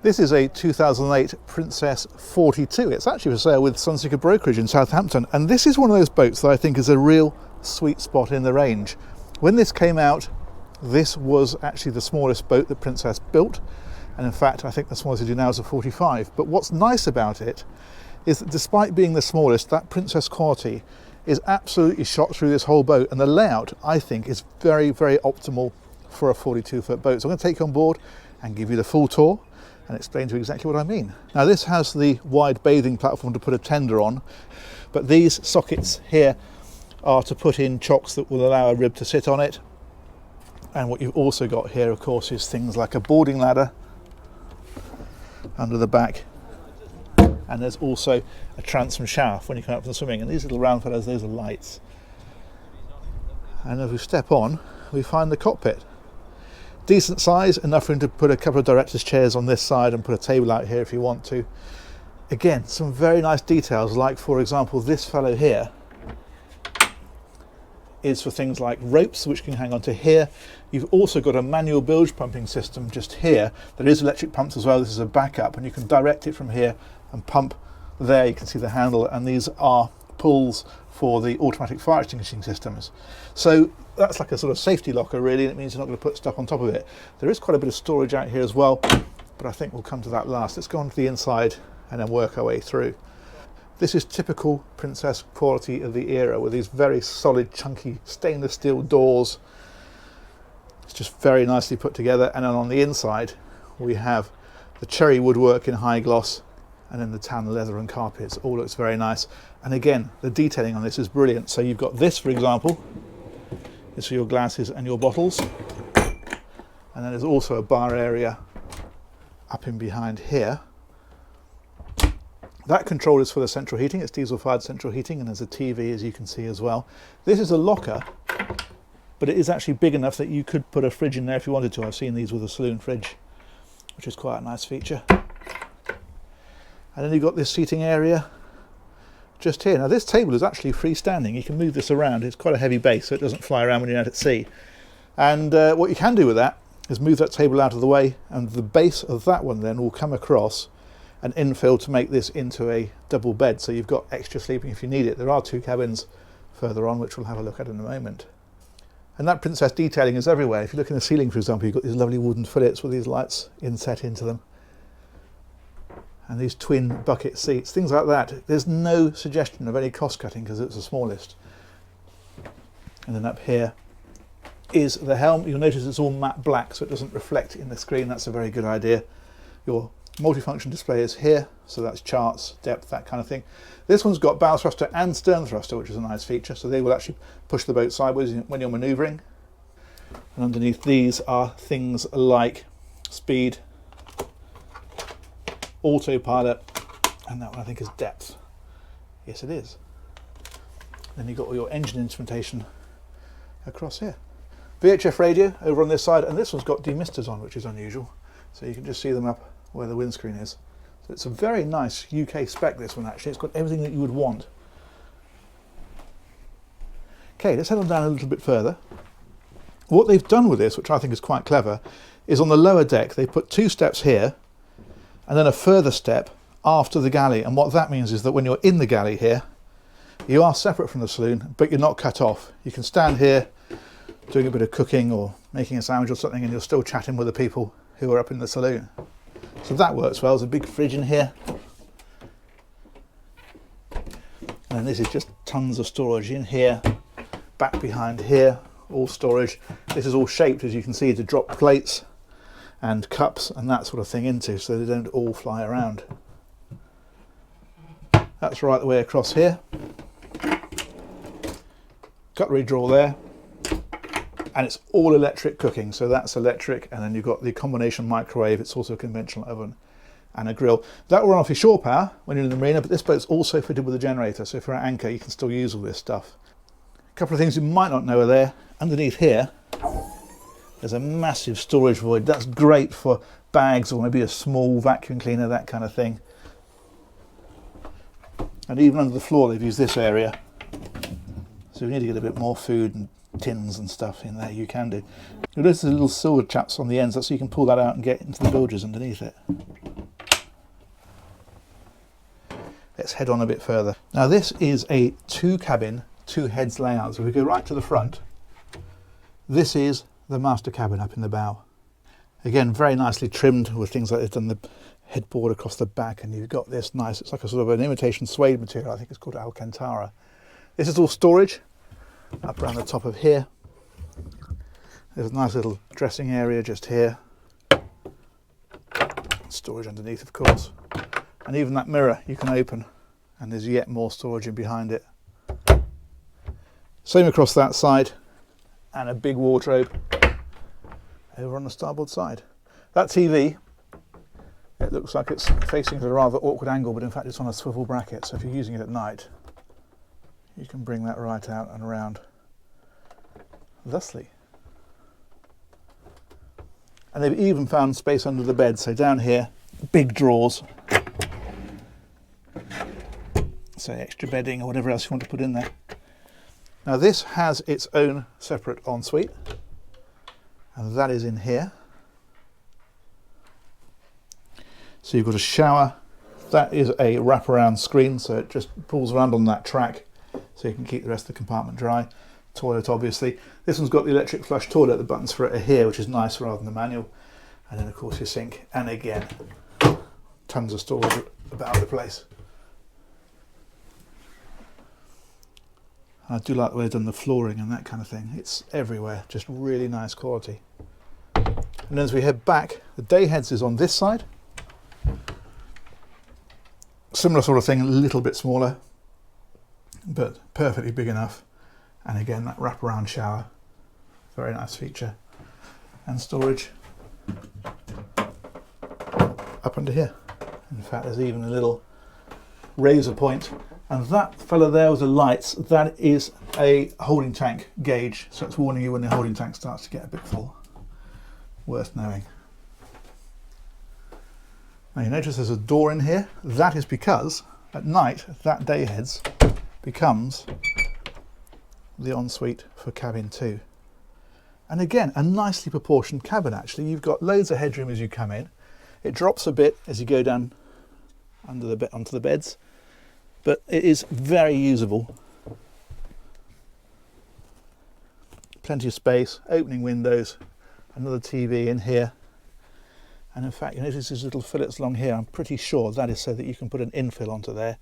This is a 2008 Princess 42. It's actually for sale with Sunseeker Brokerage in Southampton, and this is one of those boats that I think is a real sweet spot in the range. When this came out, this was actually the smallest boat that Princess built, and in fact I think the smallest they do now is a 45. But what's nice about it is that despite being the smallest, that Princess quality is absolutely shot through this whole boat, and the layout I think is very, very optimal for a 42-foot boat. So I'm going to take you on board and give you the full tour and explain to you exactly what I mean. Now, this has the wide bathing platform to put a tender on, but these sockets here are to put in chocks that will allow a rib to sit on it. And what you've also got here, of course, is things like a boarding ladder under the back, and there's also a transom shaft when you come up from the swimming, and these little round fellows, those are lights. And as we step on, we find the cockpit. Decent size, enough room to put a couple of directors' chairs on this side and put a table out here if you want to. Again, some very nice details, like for example this fellow here is for things like ropes which can hang onto here. You've also got a manual bilge pumping system just here. There is electric pumps as well. This is a backup, and you can direct it from here and pump there. You can see the handle, and these are pulls for the automatic fire extinguishing systems. So that's like a sort of safety locker really, and it means you're not going to put stuff on top of it. There is quite a bit of storage out here as well, but I think we'll come to that last. Let's go on to the inside and then work our way through. This is typical Princess quality of the era, with these very solid, chunky stainless steel doors. It's just very nicely put together. And then on the inside we have the cherry woodwork in high gloss, and then the tan leather and carpets. All looks very nice. And again, the detailing on this is brilliant. So you've got this, for example, is for your glasses and your bottles. And then there's also a bar area up in behind here. That control is for the central heating. It's diesel fired central heating, and there's a TV, as you can see as well. This is a locker, but it is actually big enough that you could put a fridge in there if you wanted to. I've seen these with a saloon fridge, which is quite a nice feature. And then you've got this seating area just here. Now this table is actually freestanding. You can move this around. It's quite a heavy base, so it doesn't fly around when you're out at sea. And what you can do with that is move that table out of the way, and the base of that one then will come across and infill to make this into a double bed. So you've got extra sleeping if you need it. There are two cabins further on, which we'll have a look at in a moment. And that Princess detailing is everywhere. If you look in the ceiling, for example, you've got these lovely wooden fillets with these lights inset into them. And these twin bucket seats, things like that. There's no suggestion of any cost cutting because it's the smallest. And then up here is the helm. You'll notice it's all matte black, so it doesn't reflect in the screen. That's a very good idea. Your multifunction display is here, so that's charts, depth, that kind of thing. This one's got bow thruster and stern thruster, which is a nice feature, so they will actually push the boat sideways when you're manoeuvring. And underneath these are things like speed, autopilot, and that one I think is depth. Yes, it is. Then you've got all your engine instrumentation across here. VHF radio over on this side, and this one's got demisters on, which is unusual, so you can just see them up where the windscreen is. So it's a very nice UK spec, this one actually. It's got everything that you would want. Okay, let's head on down a little bit further. What they've done with this, which I think is quite clever, is on the lower deck they put two steps here and then a further step after the galley. And what that means is that when you're in the galley here, you are separate from the saloon, but you're not cut off. You can stand here doing a bit of cooking or making a sandwich or something, and you're still chatting with the people who are up in the saloon. So that works well. There's a big fridge in here. And this is just tons of storage in here, back behind here, all storage. This is all shaped, as you can see, to drop plates and cups and that sort of thing into, so they don't all fly around. That's right the way across here. Cutlery drawer there. And it's all electric cooking, so that's electric, and then you've got the combination microwave. It's also a conventional oven and a grill. That will run off your shore power when you're in the marina, but this boat's also fitted with a generator, so if you're at anchor you can still use all this stuff. A couple of things you might not know are there. Underneath here there's a massive storage void. That's great for bags or maybe a small vacuum cleaner, that kind of thing. And even under the floor they've used this area, so if you need to get a bit more food and tins and stuff in there, you can do. You'll notice the little silver chaps on the ends, that's so you can pull that out and get into the bilges underneath it. Let's head on a bit further. Now this is a 2-cabin, 2-heads layout. So if we go right to the front, this is the master cabin up in the bow. Again, very nicely trimmed with things like they've done the headboard across the back, and you've got this nice, it's like a sort of an imitation suede material. I think it's called Alcantara. This is all storage up around the top of here. There's a nice little dressing area just here. Storage underneath, of course. And even that mirror you can open, and there's yet more storage in behind it. Same across that side, and a big wardrobe over on the starboard side. That TV, it looks like it's facing at a rather awkward angle, but in fact it's on a swivel bracket, so if you're using it at night, you can bring that right out and around thusly. And they've even found space under the bed, so down here, big drawers. So extra bedding or whatever else you want to put in there. Now this has its own separate ensuite, and that is in here. So you've got a shower. That is a wraparound screen, so it just pulls around on that track, so you can keep the rest of the compartment dry. Toilet, obviously. This one's got the electric flush toilet. The buttons for it are here, which is nice rather than the manual. And then of course your sink. And again, tons of storage about the place. I do like the way they've done the flooring and that kind of thing. It's everywhere, just really nice quality. And then as we head back, the day heads is on this side. Similar sort of thing, a little bit smaller, but perfectly big enough. And again, that wraparound shower, very nice feature. And storage up under here. In fact, there's even a little razor point. And that fella there with the lights, that is a holding tank gauge. So it's warning you when the holding tank starts to get a bit full. Worth knowing. Now you notice there's a door in here. That is because at night, that day heads becomes the ensuite for cabin 2. And again, a nicely proportioned cabin actually. You've got loads of headroom as you come in. It drops a bit as you go down under the bed onto the beds, but it is very usable. Plenty of space, opening windows, another TV in here. And in fact, you notice these little fillets along here. I'm pretty sure that is so that you can put an infill onto there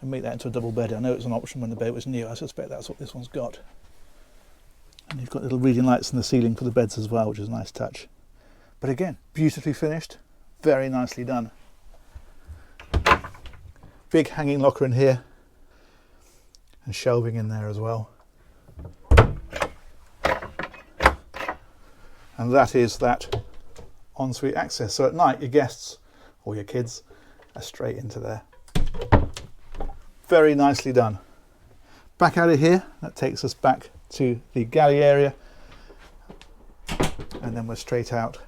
and make that into a double bed. I know it was an option when the boat was new. I suspect that's what this one's got. And you've got little reading lights in the ceiling for the beds as well, which is a nice touch. But again, beautifully finished, very nicely done. Big hanging locker in here and shelving in there as well. And that is that ensuite access. So at night, your guests or your kids are straight into there. Very nicely done. Back out of here, that takes us back to the galley area, and then we're straight out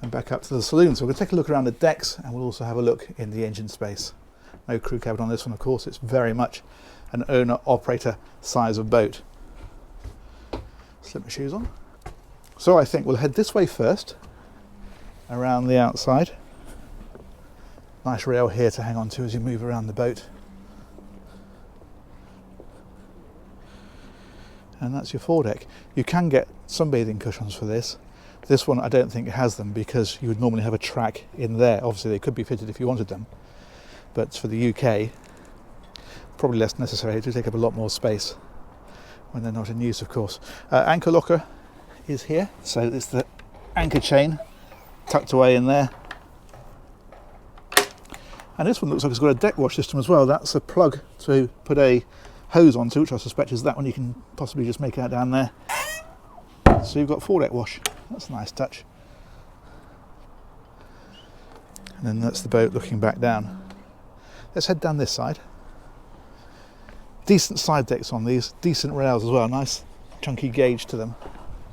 and back up to the saloon. So we're going to take a look around the decks, and we'll also have a look in the engine space. No crew cabin on this one, of course. It's very much an owner-operator size of boat. Slip my shoes on. So I think we'll head this way first, around the outside. Nice rail here to hang on to as you move around the boat. And that's your foredeck. You can get sunbathing cushions for this. This one I don't think has them because you would normally have a track in there. Obviously they could be fitted if you wanted them, but for the UK probably less necessary to take up a lot more space when they're not in use, of course. Anchor locker is here, so it's the anchor chain tucked away in there. And this one looks like it's got a deck wash system as well. That's a plug to put a hose onto, which I suspect is that one. You can possibly just make out down there. So you've got foredeck wash. That's a nice touch. And then that's the boat looking back down. Let's head down this side. Decent side decks on these, decent rails as well, nice chunky gauge to them.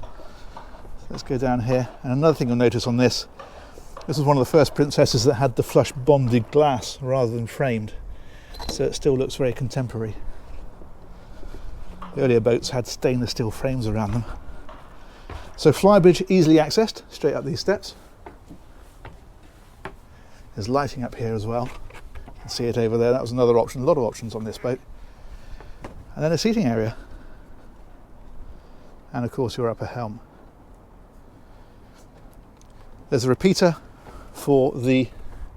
So let's go down here. And another thing you'll notice on this is one of the first Princesses that had the flush bonded glass rather than framed. So it still looks very contemporary. The earlier boats had stainless steel frames around them. So Flybridge easily accessed, straight up these steps. There's lighting up here as well. can see it over there. That was another option. A lot of options on this boat. And then a seating area. And of course your upper helm. There's a repeater for the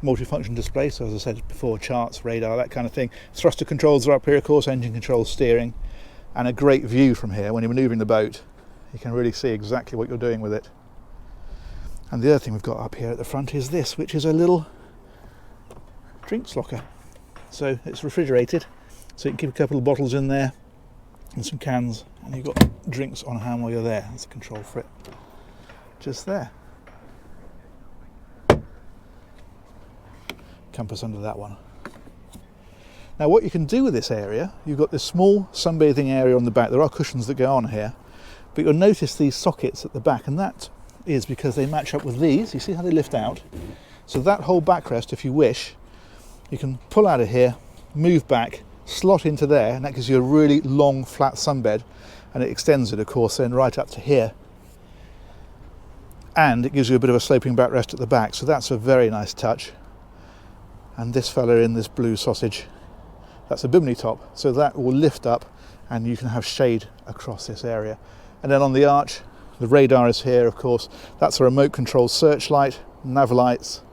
multifunction display, so as I said before, charts, radar, that kind of thing. Thruster controls are up here, of course, engine controls, steering, and a great view from here. When you're manoeuvring the boat, you can really see exactly what you're doing with it. And the other thing we've got up here at the front is this, which is a little drinks locker. So it's refrigerated, so you can keep a couple of bottles in there and some cans, and you've got drinks on hand while you're there. That's a control for it, just there. Compass under that one. Now what you can do with this area, you've got this small sunbathing area on the back. There are cushions that go on here, but you'll notice these sockets at the back, and that is because they match up with these. You see how they lift out? So that whole backrest, if you wish, you can pull out of here, move back, slot into there, and that gives you a really long flat sunbed, and it extends it, of course, then right up to here. And it gives you a bit of a sloping backrest at the back, so that's a very nice touch. And this fella in this blue sausage, that's a bimini top, so that will lift up and you can have shade across this area. And then on the arch, the radar is here, of course. That's a remote control searchlight, nav lights,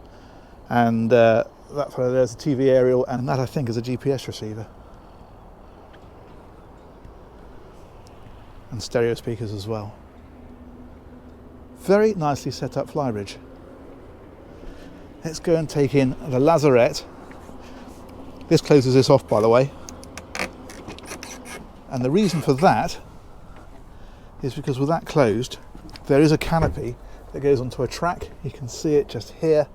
and that fella there's a TV aerial, and that I think is a GPS receiver. And stereo speakers as well. Very nicely set up Flybridge. Let's go and take in the Lazarette. This closes this off, by the way. And the reason for that is because with that closed, there is a canopy that goes onto a track. You can see it just here.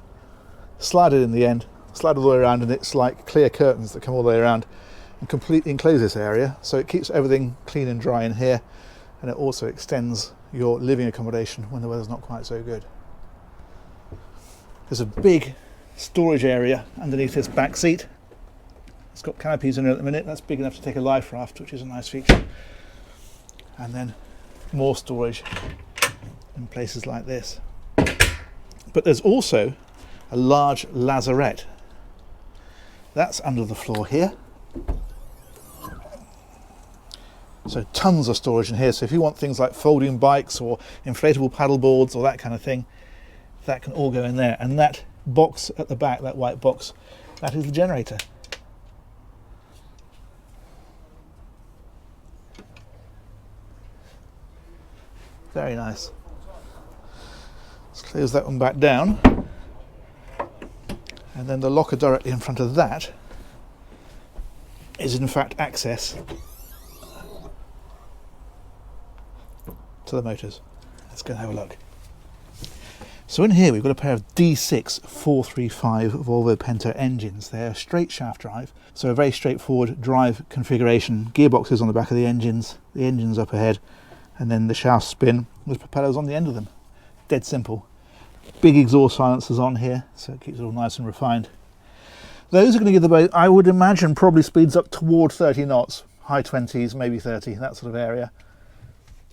Slide it in the end, slide all the way around, and it's like clear curtains that come all the way around and completely enclose this area. So it keeps everything clean and dry in here, and it also extends your living accommodation when the weather's not quite so good. There's a big storage area underneath this back seat. It's got canopies in it at the minute. That's big enough to take a life raft, which is a nice feature. And then more storage in places like this. But there's also a large Lazarette. That's under the floor here. So tons of storage in here. So if you want things like folding bikes or inflatable paddle boards or that kind of thing, that can all go in there. And that box at the back, that white box, that is the generator. Very nice. Let's close that one back down. And then the locker directly in front of that is in fact access to the motors. Let's go and have a look. So in here we've got a pair of D6 435 Volvo Penta engines. They're straight shaft drive, so a very straightforward drive configuration. Gearboxes on the back of the engine's up ahead, and then the shafts spin with propellers on the end of them. Dead simple. Big exhaust silencers on here, so it keeps it all nice and refined. Those are going to give the boat, I would imagine, probably speeds up toward 30 knots, high 20s, maybe 30, that sort of area.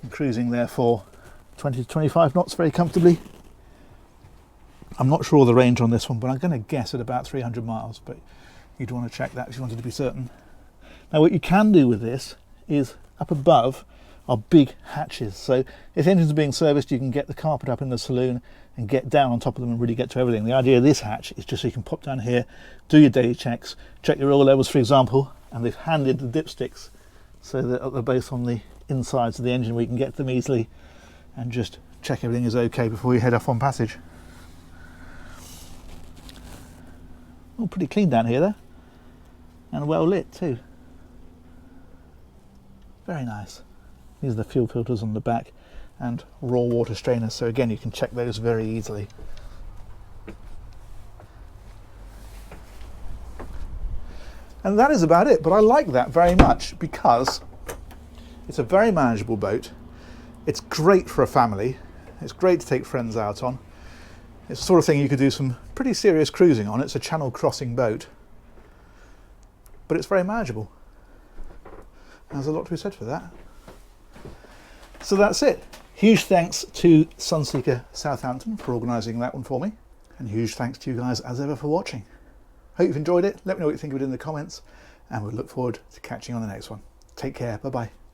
And cruising therefore 20 to 25 knots very comfortably. I'm not sure of the range on this one, but I'm going to guess at about 300 miles, but you'd want to check that if you wanted to be certain. Now what you can do with this is up above are big hatches, so if engines are being serviced you can get the carpet up in the saloon and get down on top of them and really get to everything. The idea of this hatch is just so you can pop down here, do your daily checks, check your oil levels for example, and they've handed the dipsticks so that they're both on the insides of the engine where you can get them easily and just check everything is okay before you head off on passage. All pretty clean down here though, and well lit too. Very nice. These are the fuel filters on the back and raw water strainers, so again you can check those very easily. And that is about it, but I like that very much because it's a very manageable boat. It's great for a family. It's great to take friends out on. It's the sort of thing you could do some pretty serious cruising on. It's a channel crossing boat, but it's very manageable. There's a lot to be said for that. So that's it. Huge thanks to Sunseeker Southampton for organising that one for me, and huge thanks to you guys as ever for watching. Hope you've enjoyed it. Let me know what you think of it in the comments, and we'll look forward to catching you on the next one. Take care. Bye bye.